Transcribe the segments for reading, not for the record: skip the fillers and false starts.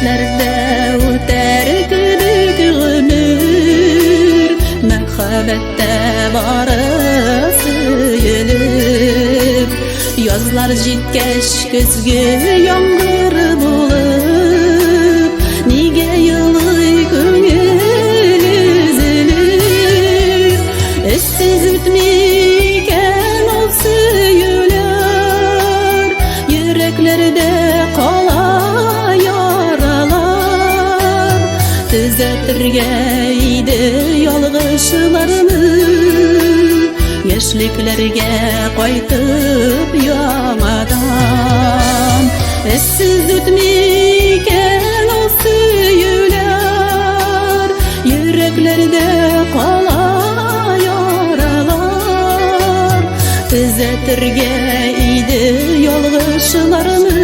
Yüreklerde öter küdük ömür, mehabette barısı yülüp. Yazlar jitkeş közgü yağmur bulup, nige yılıy köngül üzülüp. Eşsiz ötmeyken ol süyüler, yüreklerde kala yaralar. Düzeltirgeydi yalgışlarını, yaşliklerge qaytıp yamadan. Eşsiz ötmeyken ol süyüler, yüreklerde kala yaralar. Düzeltirgeydi yalgışlarını,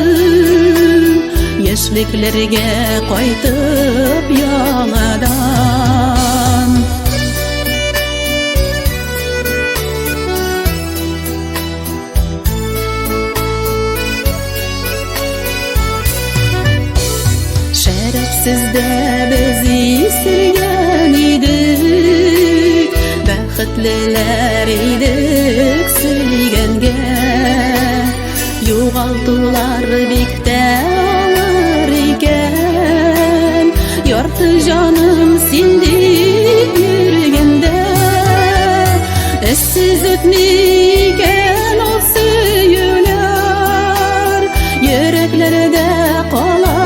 yaşliklerge qaytıp yamadan. Şerefsizde bizi silgen idik, baxtliler idik silgenge. Yo'g'altılar bekte ağır iken, yorti canım sindik yürgende. Eşsiz ötmeyken ol süyüler, yüreklerde kala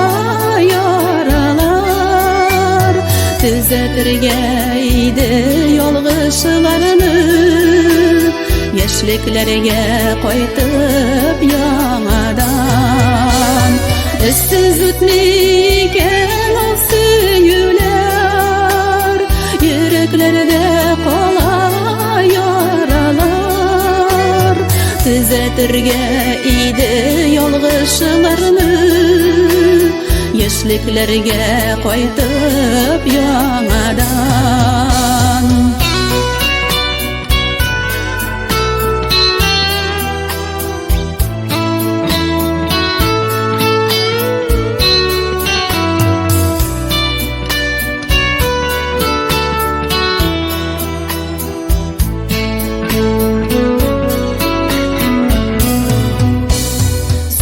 yaralar. Düzeltirgeydi yalgışlarını, yaşliklerge qaytıp yamadan. Eşsiz ötmeyken ol süyüler, yüreklerde kala yaralar. Düzeltirgeydi yalgışlarını, yaşliklerge qaytıp yamadan.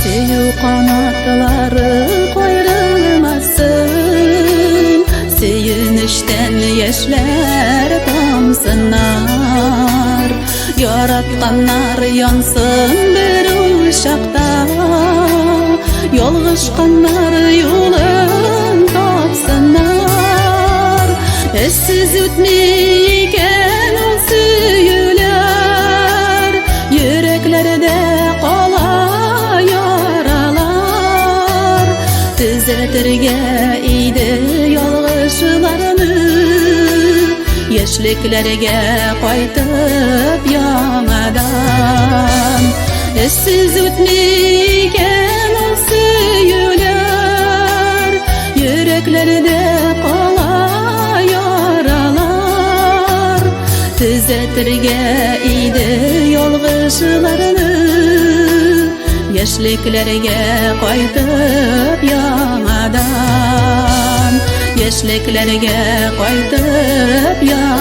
Süyü kanatları koyrulmasın, süyünüşten yaşlar tamsınar. Yaratkanlar yansın bir uşakta, yolgışkanlar yolun tapsınlar. Eşsiz ötmeyken ol süyüler, yüreklerde kala yaralar. Düzeltirgeydi yalgışlarını, yaşliklerge qaytıp yamadan. Eşsiz ötmeyken ol süyüler, yüreklerde kala yaralar. Düzeltirgeydi yalgışlarını, yaşliklerge qaytıp yamadan. Yaşliklerge qaytıp yamadan.